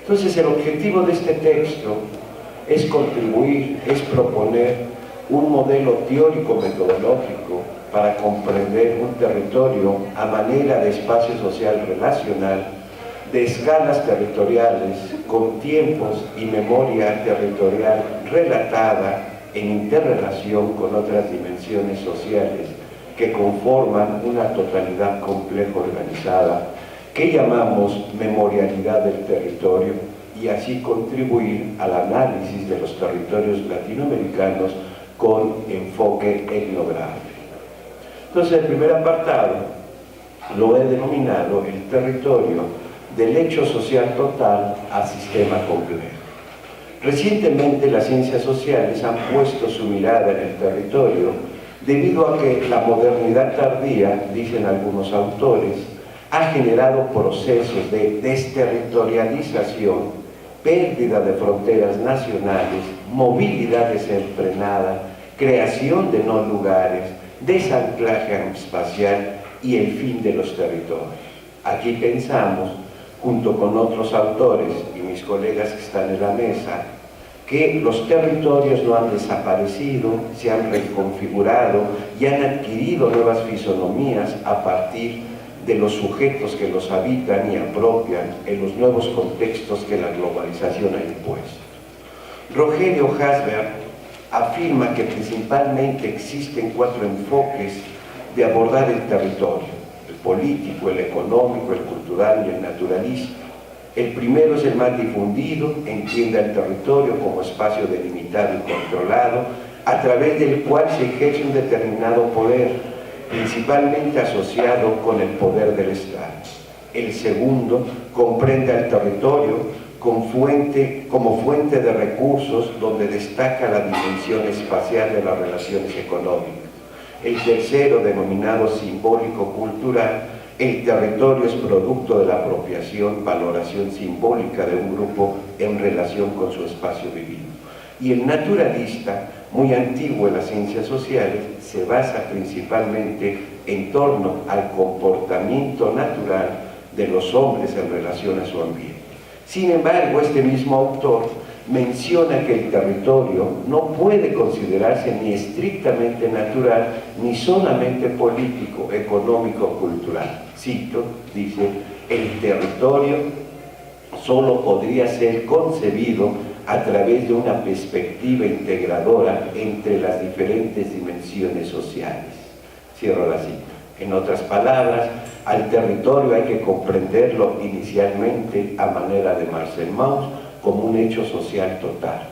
Entonces, el objetivo de este texto es contribuir, es proponer un modelo teórico-metodológico para comprender un territorio a manera de espacio social relacional, de escalas territoriales, con tiempos y memoria territorial relatada en interrelación con otras dimensiones sociales que conforman una totalidad compleja organizada que llamamos memorialidad del territorio, y así contribuir al análisis de los territorios latinoamericanos con enfoque etnográfico. Entonces, el primer apartado lo he denominado el territorio del hecho social total a sistema complejo. Recientemente las ciencias sociales han puesto su mirada en el territorio debido a que la modernidad tardía, dicen algunos autores, ha generado procesos de desterritorialización, pérdida de fronteras nacionales, movilidad desenfrenada, creación de no lugares, desanclaje espacial y el fin de los territorios. Aquí pensamos, junto con otros autores y mis colegas que están en la mesa, que los territorios no han desaparecido, se han reconfigurado y han adquirido nuevas fisonomías a partir de los sujetos que los habitan y apropian en los nuevos contextos que la globalización ha impuesto. Rogelio Hasberg afirma que principalmente existen 4 enfoques de abordar el territorio: el político, el económico, el cultural y el naturalista. El primero es el más difundido, entiende al territorio como espacio delimitado y controlado, a través del cual se ejerce un determinado poder, principalmente asociado con el poder del Estado. El segundo comprende al territorio como fuente de recursos, donde destaca la dimensión espacial de las relaciones económicas. El tercero, denominado simbólico-cultural, el territorio es producto de la apropiación, valoración simbólica de un grupo en relación con su espacio vivido. Y el naturalista, muy antiguo en las ciencias sociales, se basa principalmente en torno al comportamiento natural de los hombres en relación a su ambiente. Sin embargo, este mismo autor menciona que el territorio no puede considerarse ni estrictamente natural, ni solamente político, económico o cultural. Cito, dice, el territorio solo podría ser concebido a través de una perspectiva integradora entre las diferentes dimensiones sociales. Cierro la cita. En otras palabras, al territorio hay que comprenderlo inicialmente a manera de Marcel Mauss como un hecho social total,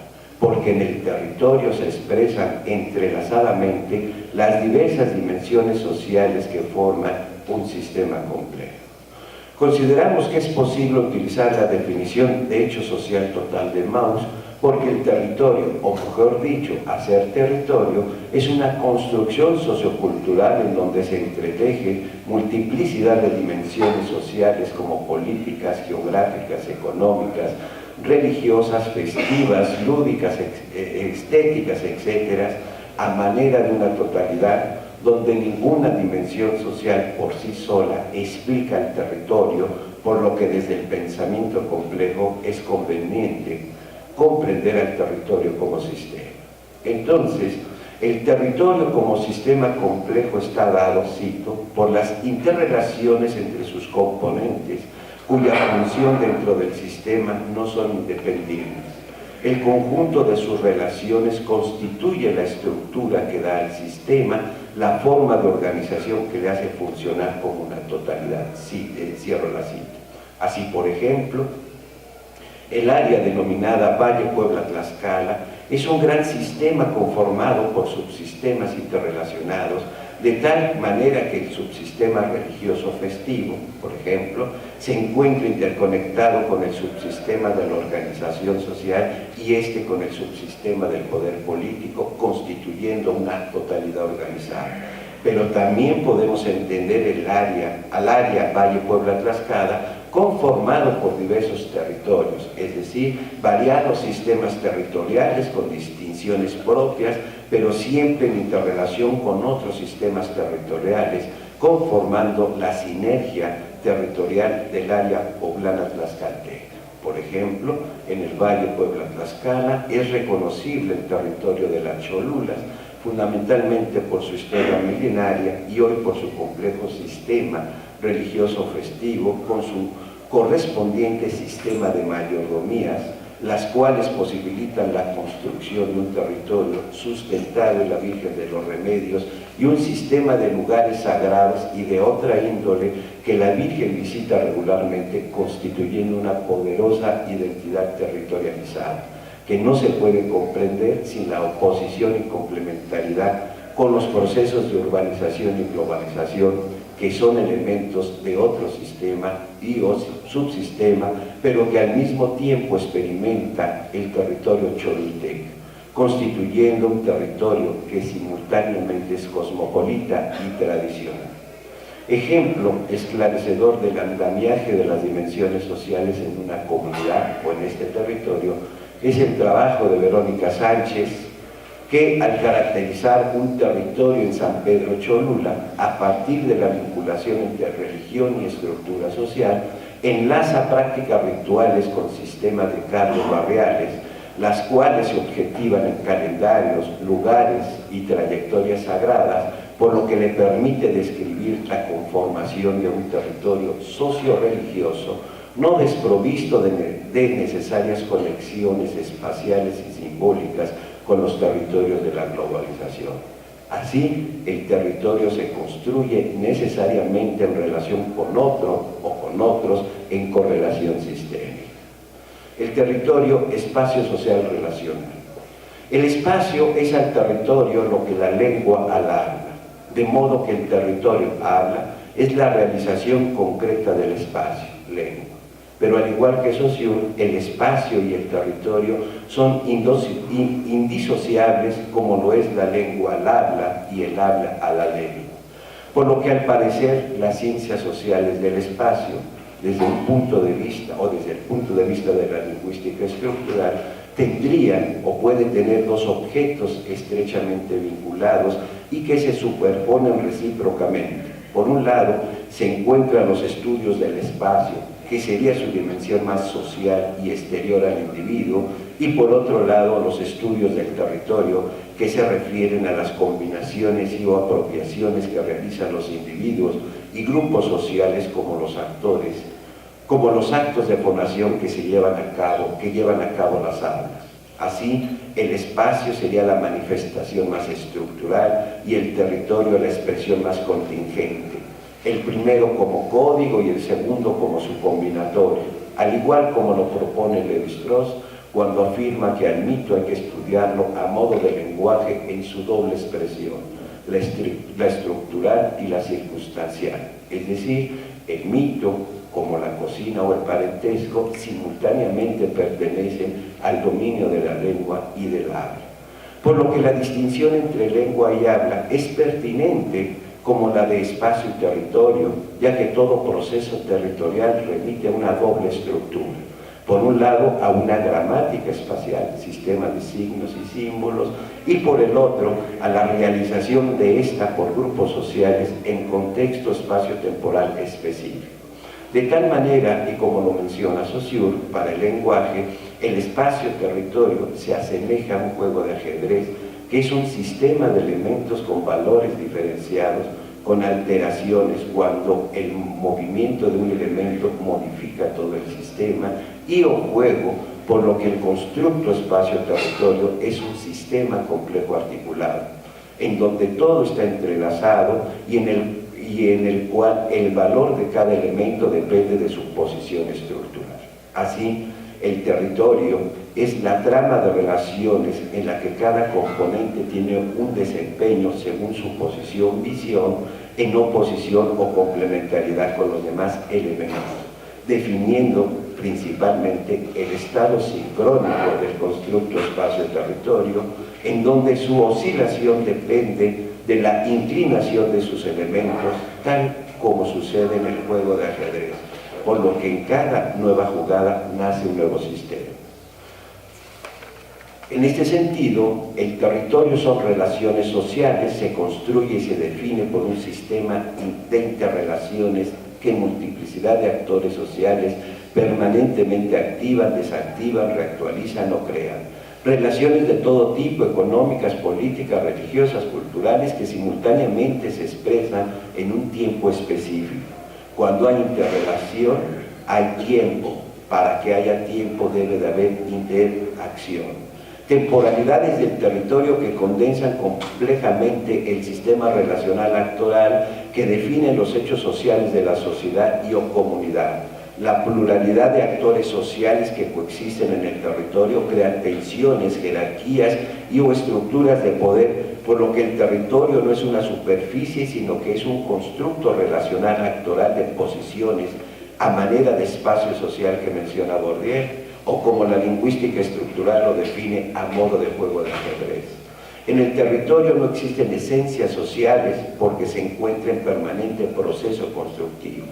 porque en el territorio se expresan entrelazadamente las diversas dimensiones sociales que forman un sistema complejo. Consideramos que es posible utilizar la definición de hecho social total de Mauss porque el territorio, o mejor dicho, hacer territorio, es una construcción sociocultural en donde se entreteje multiplicidad de dimensiones sociales como políticas, geográficas, económicas, religiosas, festivas, lúdicas, estéticas, etc., a manera de una totalidad donde ninguna dimensión social por sí sola explica el territorio, por lo que desde el pensamiento complejo es conveniente comprender al territorio como sistema. Entonces, el territorio como sistema complejo está dado, cito, por las interrelaciones entre sus componentes, cuya función dentro del sistema no son independientes. El conjunto de sus relaciones constituye la estructura que da al sistema, la forma de organización que le hace funcionar como una totalidad. Sí, cierro la cita. Así, por ejemplo, el área denominada Valle Puebla-Tlaxcala es un gran sistema conformado por subsistemas interrelacionados, de tal manera que el subsistema religioso festivo, por ejemplo, se encuentra interconectado con el subsistema de la organización social y este con el subsistema del poder político, constituyendo una totalidad organizada. Pero también podemos entender al área Valle Puebla-Tlaxcala conformado por diversos territorios, es decir, variados sistemas territoriales con distinciones propias, pero siempre en interrelación con otros sistemas territoriales, conformando la sinergia territorial del área poblana tlaxcalteca. Por ejemplo, en el Valle Puebla-Tlaxcala es reconocible el territorio de las Cholulas, fundamentalmente por su historia milenaria y hoy por su complejo sistema religioso festivo con su correspondiente sistema de mayordomías, las cuales posibilitan la construcción de un territorio sustentado en la Virgen de los Remedios y un sistema de lugares sagrados y de otra índole que la Virgen visita regularmente, constituyendo una poderosa identidad territorializada, que no se puede comprender sin la oposición y complementariedad con los procesos de urbanización y globalización, que son elementos de otro sistema y o subsistema, pero que al mismo tiempo experimenta el territorio cholulteca, constituyendo un territorio que simultáneamente es cosmopolita y tradicional. Ejemplo esclarecedor del andamiaje de las dimensiones sociales en una comunidad o en este territorio es el trabajo de Verónica Sánchez, que al caracterizar un territorio en San Pedro Cholula, a partir de la vinculación entre religión y estructura social, enlaza prácticas rituales con sistemas de cargos barriales, las cuales se objetivan en calendarios, lugares y trayectorias sagradas, por lo que le permite describir la conformación de un territorio socio-religioso, no desprovisto de necesarias conexiones espaciales y simbólicas con los territorios de la globalización. Así, el territorio se construye necesariamente en relación con otro o con otros en correlación sistémica. El territorio, espacio social relacional. El espacio es al territorio lo que la lengua al habla, de modo que el territorio habla es la realización concreta del espacio, lengua. Pero al igual que Saussure, el espacio y el territorio son indisociables, como lo es la lengua al habla y el habla a la lengua. Por lo que al parecer las ciencias sociales del espacio, desde un punto de vista o desde el punto de vista de la lingüística estructural, tendrían o pueden tener dos objetos estrechamente vinculados y que se superponen recíprocamente. Por un lado, se encuentran los estudios del espacio, que sería su dimensión más social y exterior al individuo, y por otro lado los estudios del territorio, que se refieren a las combinaciones y o apropiaciones que realizan los individuos y grupos sociales como los actores, como los actos de formación que llevan a cabo las aulas. Así, el espacio sería la manifestación más estructural y el territorio la expresión más contingente. El primero como código y el segundo como su combinatorio, al igual como lo propone Lévi-Strauss cuando afirma que al mito hay que estudiarlo a modo de lenguaje en su doble expresión, la estructural y la circunstancial. Es decir, el mito, como la cocina o el parentesco, simultáneamente pertenecen al dominio de la lengua y del habla. Por lo que la distinción entre lengua y habla es pertinente como la de espacio y territorio, ya que todo proceso territorial remite a una doble estructura. Por un lado, a una gramática espacial, sistema de signos y símbolos, y por el otro, a la realización de esta por grupos sociales en contexto espacio-temporal específico. De tal manera, y como lo menciona Saussure, para el lenguaje, el espacio-territorio se asemeja a un juego de ajedrez, que es un sistema de elementos con valores diferenciados, con alteraciones cuando el movimiento de un elemento modifica todo el sistema, y o juego, por lo que el constructo espacio-territorio es un sistema complejo articulado, en donde todo está entrelazado y en el cual el valor de cada elemento depende de su posición estructural. Así, el territorio es la trama de relaciones en la que cada componente tiene un desempeño según su posición, visión, en oposición o complementariedad con los demás elementos, definiendo principalmente el estado sincrónico del constructo espacio-territorio, en donde su oscilación depende de la inclinación de sus elementos, tal como sucede en el juego de ajedrez, por lo que en cada nueva jugada nace un nuevo sistema. En este sentido, el territorio son relaciones sociales, se construye y se define por un sistema de interrelaciones que en multiplicidad de actores sociales permanentemente activan, desactivan, reactualizan o crean. Relaciones de todo tipo, económicas, políticas, religiosas, culturales, que simultáneamente se expresan en un tiempo específico. Cuando hay interrelación, hay tiempo. Para que haya tiempo debe de haber interacción. Temporalidades del territorio que condensan complejamente el sistema relacional actual que define los hechos sociales de la sociedad y o comunidad. La pluralidad de actores sociales que coexisten en el territorio crean tensiones, jerarquías y o estructuras de poder, por lo que el territorio no es una superficie, sino que es un constructo relacional actoral de posiciones a manera de espacio social que menciona Bourdieu, o como la lingüística estructural lo define, a modo de juego de ajedrez. En el territorio no existen esencias sociales porque se encuentra en permanente proceso constructivo,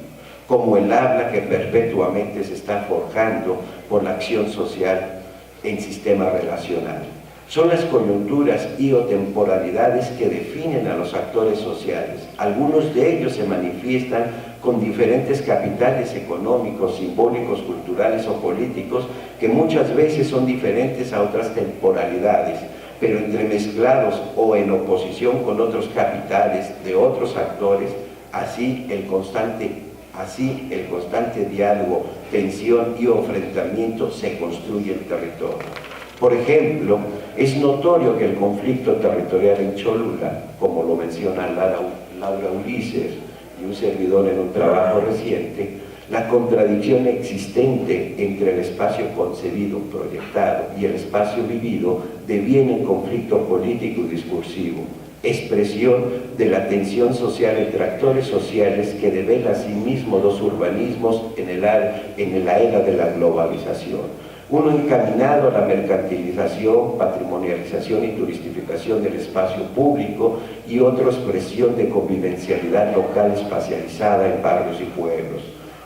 como el habla que perpetuamente se está forjando por la acción social en sistema relacional. Son las coyunturas y o temporalidades que definen a los actores sociales. Algunos de ellos se manifiestan con diferentes capitales económicos, simbólicos, culturales o políticos, que muchas veces son diferentes a otras temporalidades, pero entremezclados o en oposición con otros capitales de otros actores, así el constante diálogo, tensión y enfrentamiento se construye el territorio. Por ejemplo, es notorio que el conflicto territorial en Cholula, como lo menciona Laura Ulises y un servidor en un trabajo reciente, la contradicción existente entre el espacio concebido, proyectado y el espacio vivido deviene en conflicto político y discursivo, expresión de la tensión social entre actores sociales que devela asimismo dos urbanismos en la era de la globalización. Uno encaminado a la mercantilización, patrimonialización y turistificación del espacio público, y otro expresión de convivencialidad local espacializada en barrios y pueblos.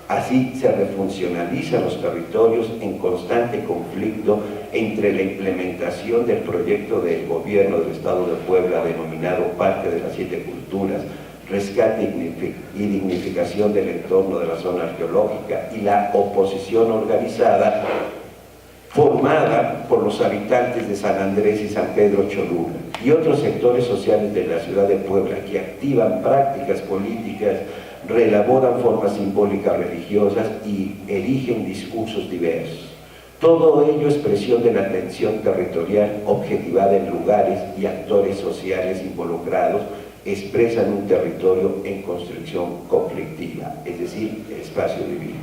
Así se refuncionalizan los territorios en constante conflicto entre la implementación del proyecto del gobierno del Estado de Puebla denominado Parque de las Siete Culturas, rescate y dignificación del entorno de la zona arqueológica, y la oposición organizada formada por los habitantes de San Andrés y San Pedro Cholula y otros sectores sociales de la ciudad de Puebla que activan prácticas políticas, reelaboran formas simbólicas religiosas y erigen discursos diversos. Todo ello expresión de la tensión territorial objetivada en lugares y actores sociales involucrados expresan un territorio en construcción conflictiva, es decir, el espacio vivido.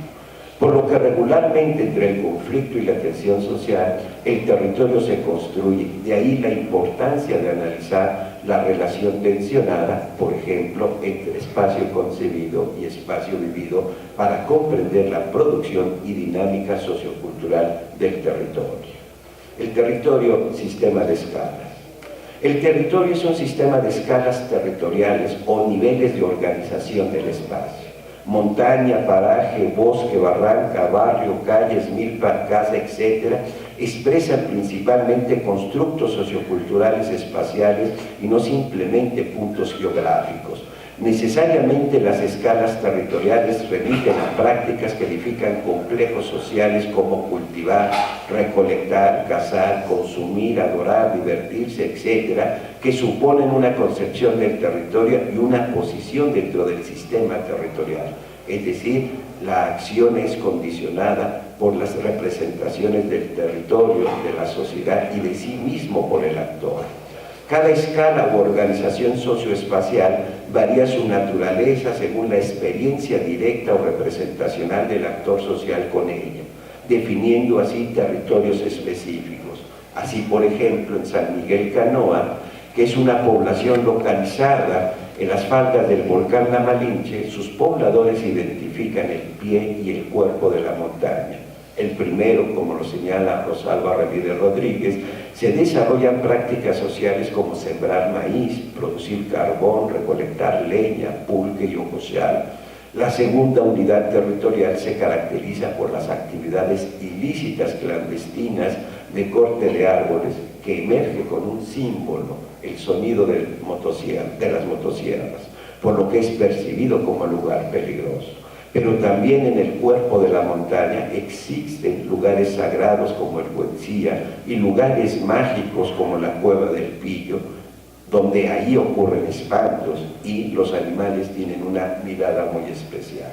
Por lo que regularmente entre el conflicto y la tensión social, el territorio se construye. De ahí la importancia de analizar la relación tensionada, por ejemplo, entre espacio concebido y espacio vivido, para comprender la producción y dinámica sociocultural del territorio. El territorio, sistema de escalas. El territorio es un sistema de escalas territoriales o niveles de organización del espacio. Montaña, paraje, bosque, barranca, barrio, calles, milpa, casa, etc., expresan principalmente constructos socioculturales espaciales y no simplemente puntos geográficos. Necesariamente las escalas territoriales remiten a prácticas que edifican complejos sociales como cultivar, recolectar, cazar, consumir, adorar, divertirse, etc., que suponen una concepción del territorio y una posición dentro del sistema territorial. Es decir, la acción es condicionada por las representaciones del territorio, de la sociedad y de sí mismo por el actor. Cada escala u organización socioespacial varía su naturaleza según la experiencia directa o representacional del actor social con ella, definiendo así territorios específicos. Así, por ejemplo, en San Miguel Canoa, que es una población localizada en las faldas del volcán La Malinche, sus pobladores identifican el pie y el cuerpo de la montaña. El primero, como lo señala Rosalba Ramírez Rodríguez, se desarrollan prácticas sociales como sembrar maíz, producir carbón, recolectar leña, pulque y ocochal. La segunda unidad territorial se caracteriza por las actividades ilícitas clandestinas de corte de árboles, que emerge con un símbolo, el sonido de las motosierras, por lo que es percibido como lugar peligroso. Pero también en el cuerpo de la montaña existen lugares sagrados como el Huetzía y lugares mágicos como la Cueva del Pillo, donde ahí ocurren espantos y los animales tienen una mirada muy especial.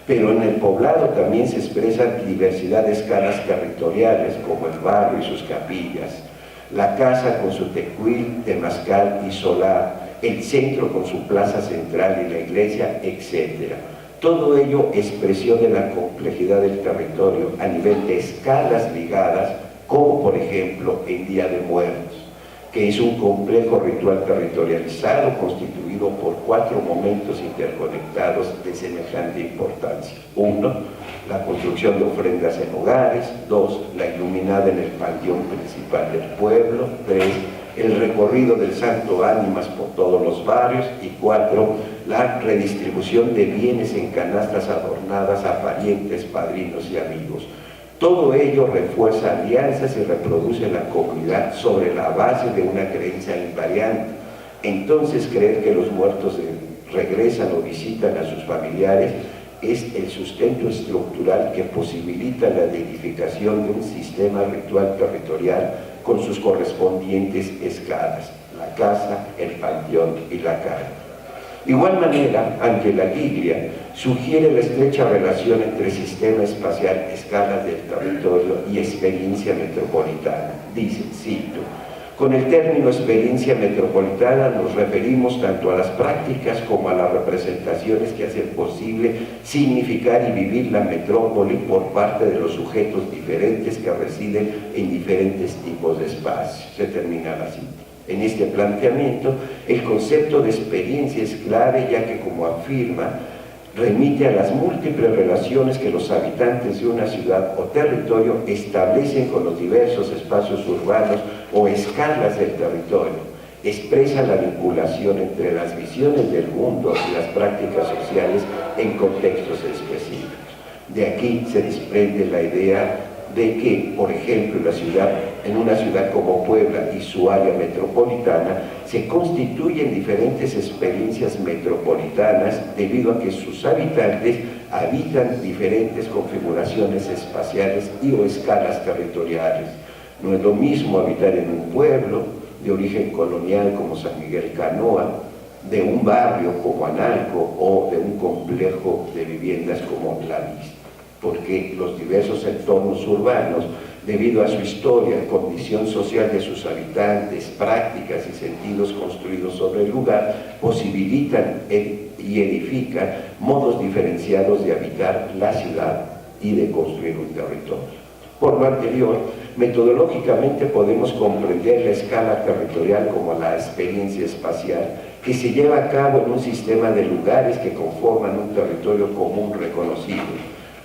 Pero en el poblado también se expresan diversidad de escalas territoriales, como el barrio y sus capillas, la casa con su tecuil, temazcal y solar, el centro con su plaza central y la iglesia, etc. Todo ello expresión de la complejidad del territorio a nivel de escalas ligadas, como por ejemplo en Día de Muertos, que es un complejo ritual territorializado constituido por 4 momentos interconectados de semejante importancia. 1. La construcción de ofrendas en hogares. 2. La iluminada en el panteón principal del pueblo. 3. El recorrido del Santo Ánimas por todos los barrios. Y 4. La redistribución de bienes en canastas adornadas a parientes, padrinos y amigos. Todo ello refuerza alianzas y reproduce la comunidad sobre la base de una creencia invariante. Entonces, creer que los muertos regresan o visitan a sus familiares es el sustento estructural que posibilita la edificación de un sistema ritual territorial con sus correspondientes escalas, la casa, el panteón y la calle. De igual manera, Angela Giglia sugiere la estrecha relación entre sistema espacial, escalas del territorio y experiencia metropolitana. Dice, cito, con el término experiencia metropolitana nos referimos tanto a las prácticas como a las representaciones que hacen posible significar y vivir la metrópoli por parte de los sujetos diferentes que residen en diferentes tipos de espacios. Se termina la cita. En este planteamiento, el concepto de experiencia es clave, ya que, como afirma, remite a las múltiples relaciones que los habitantes de una ciudad o territorio establecen con los diversos espacios urbanos o escalas del territorio. Expresa la vinculación entre las visiones del mundo y las prácticas sociales en contextos específicos. De aquí se desprende la idea de que, por ejemplo, en una ciudad como Puebla y su área metropolitana, se constituyen diferentes experiencias metropolitanas debido a que sus habitantes habitan diferentes configuraciones espaciales y o escalas territoriales. No es lo mismo habitar en un pueblo de origen colonial como San Miguel Canoa, de un barrio como Analco o de un complejo de viviendas como La Vista, porque los diversos entornos urbanos, debido a su historia, condición social de sus habitantes, prácticas y sentidos construidos sobre el lugar, posibilitan y edifican modos diferenciados de habitar la ciudad y de construir un territorio. Por lo anterior, metodológicamente podemos comprender la escala territorial como la experiencia espacial que se lleva a cabo en un sistema de lugares que conforman un territorio común reconocido,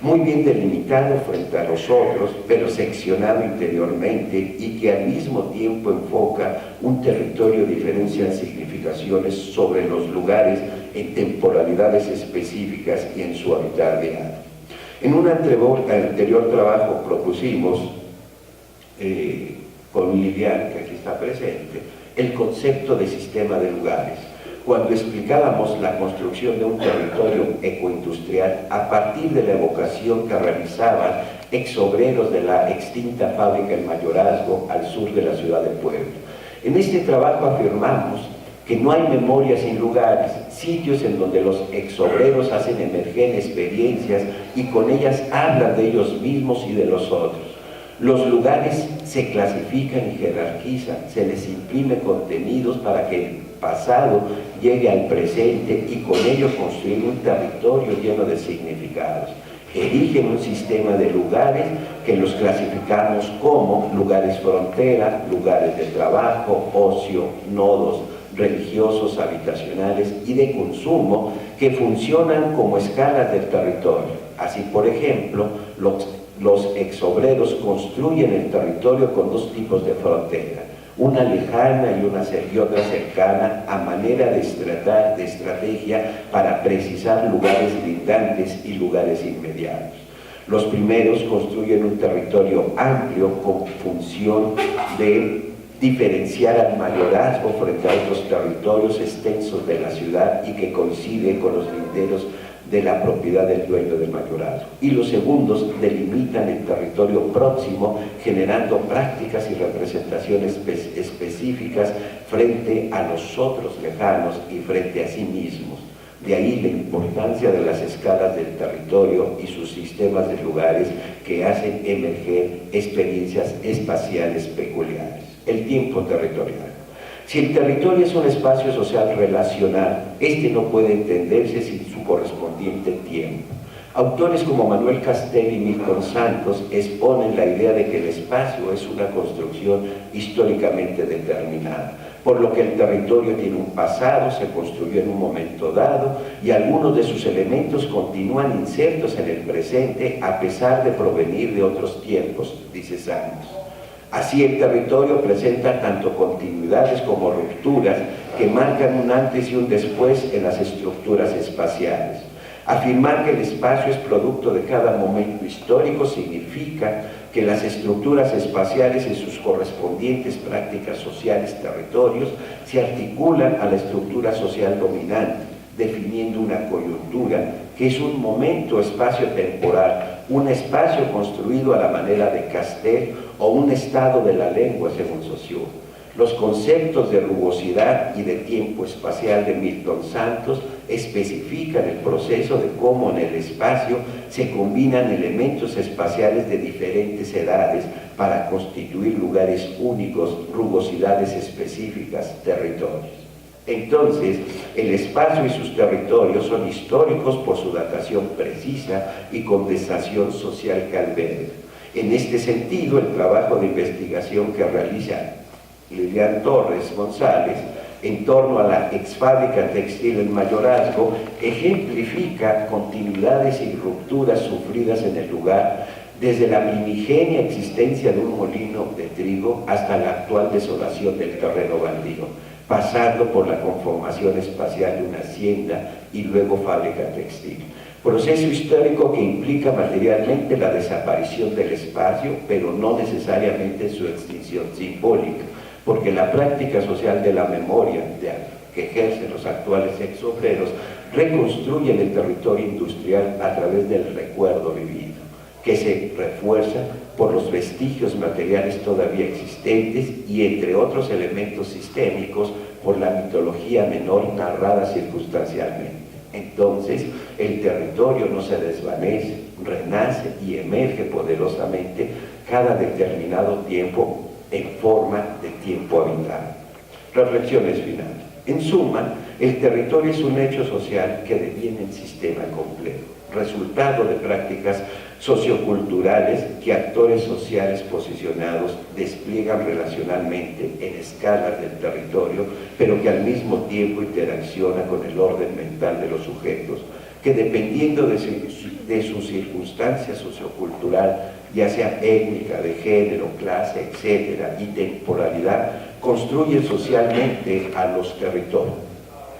muy bien delimitado frente a los otros, pero seccionado interiormente y que al mismo tiempo enfoca un territorio diferencia significaciones sobre los lugares en temporalidades específicas y en su hábitat real. En un anterior trabajo propusimos, con Lilian, que aquí está presente, el concepto de sistema de lugares, cuando explicábamos la construcción de un territorio ecoindustrial a partir de la evocación que realizaban exobreros de la extinta fábrica El Mayorazgo al sur de la ciudad de Puebla. En este trabajo afirmamos que no hay memoria sin lugares, sitios en donde los exobreros hacen emerger experiencias y con ellas hablan de ellos mismos y de los otros. Los lugares se clasifican y jerarquizan, se les imprime contenidos para que el pasado llegue al presente y con ello construir un territorio lleno de significados. Erigen un sistema de lugares que los clasificamos como lugares frontera, lugares de trabajo, ocio, nodos religiosos, habitacionales y de consumo que funcionan como escalas del territorio. Así, por ejemplo, los exobreros construyen el territorio con dos tipos de frontera, una lejana y otra cercana, a manera de estrategia para precisar lugares lindantes y lugares inmediatos. Los primeros construyen un territorio amplio con función de diferenciar al mayorazgo frente a otros territorios extensos de la ciudad y que coincide con los linderos de la propiedad del dueño del mayorazgo. Y los segundos delimitan el territorio próximo, generando prácticas y representaciones específicas frente a los otros lejanos y frente a sí mismos. De ahí la importancia de las escalas del territorio y sus sistemas de lugares que hacen emerger experiencias espaciales peculiares. El tiempo territorial. Si el territorio es un espacio social relacional, este no puede entenderse sin su correspondiente tiempo. Autores como Manuel Castells y Milton Santos exponen la idea de que el espacio es una construcción históricamente determinada, por lo que el territorio tiene un pasado, se construyó en un momento dado y algunos de sus elementos continúan insertos en el presente a pesar de provenir de otros tiempos, dice Santos. Así el territorio presenta tanto continuidades como rupturas que marcan un antes y un después en las estructuras espaciales. Afirmar que el espacio es producto de cada momento histórico significa que las estructuras espaciales y sus correspondientes prácticas sociales, territorios, se articulan a la estructura social dominante, definiendo una coyuntura que es un momento espacio-temporal, un espacio construido a la manera de Castells o un estado de la lengua, según Saussure. Los conceptos de rugosidad y de tiempo espacial de Milton Santos especifican el proceso de cómo en el espacio se combinan elementos espaciales de diferentes edades para constituir lugares únicos, rugosidades específicas, territorios. Entonces, el espacio y sus territorios son históricos por su datación precisa y condensación social que alberga. En este sentido, el trabajo de investigación que realiza Lilian Torres González en torno a la exfábrica textil El Mayorazgo ejemplifica continuidades y rupturas sufridas en el lugar desde la primigenia existencia de un molino de trigo hasta la actual desolación del terreno baldío, pasando por la conformación espacial de una hacienda y luego fábrica textil. Proceso histórico que implica materialmente la desaparición del espacio, pero no necesariamente su extinción simbólica, porque la práctica social de la memoria que ejercen los actuales ex-obreros reconstruyen el territorio industrial a través del recuerdo vivido, que se refuerza por los vestigios materiales todavía existentes y, entre otros elementos sistémicos, por la mitología menor narrada circunstancialmente. Entonces, el territorio no se desvanece, renace y emerge poderosamente cada determinado tiempo en forma de tiempo habitado. Reflexiones finales. En suma, el territorio es un hecho social que deviene en sistema complejo, resultado de prácticas socioculturales que actores sociales posicionados despliegan relacionalmente en escalas del territorio, pero que al mismo tiempo interacciona con el orden mental de los sujetos, que dependiendo de su circunstancia sociocultural, ya sea étnica, de género, clase, etcétera, y temporalidad, construyen socialmente a los territorios.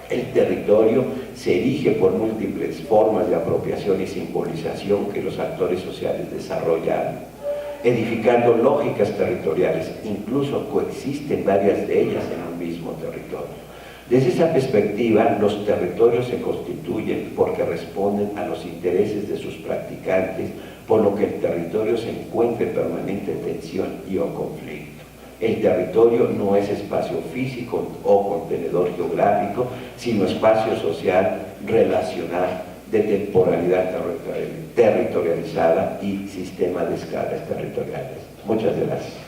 El territorio se erige por múltiples formas de apropiación y simbolización que los actores sociales desarrollan, edificando lógicas territoriales, incluso coexisten varias de ellas en un mismo territorio. Desde esa perspectiva, los territorios se constituyen porque responden a los intereses de sus practicantes, por lo que el territorio se encuentra en permanente tensión y o conflicto. El territorio no es espacio físico o contenedor geográfico, sino espacio social, relacional, de temporalidad territorializada y sistema de escalas territoriales. Muchas gracias.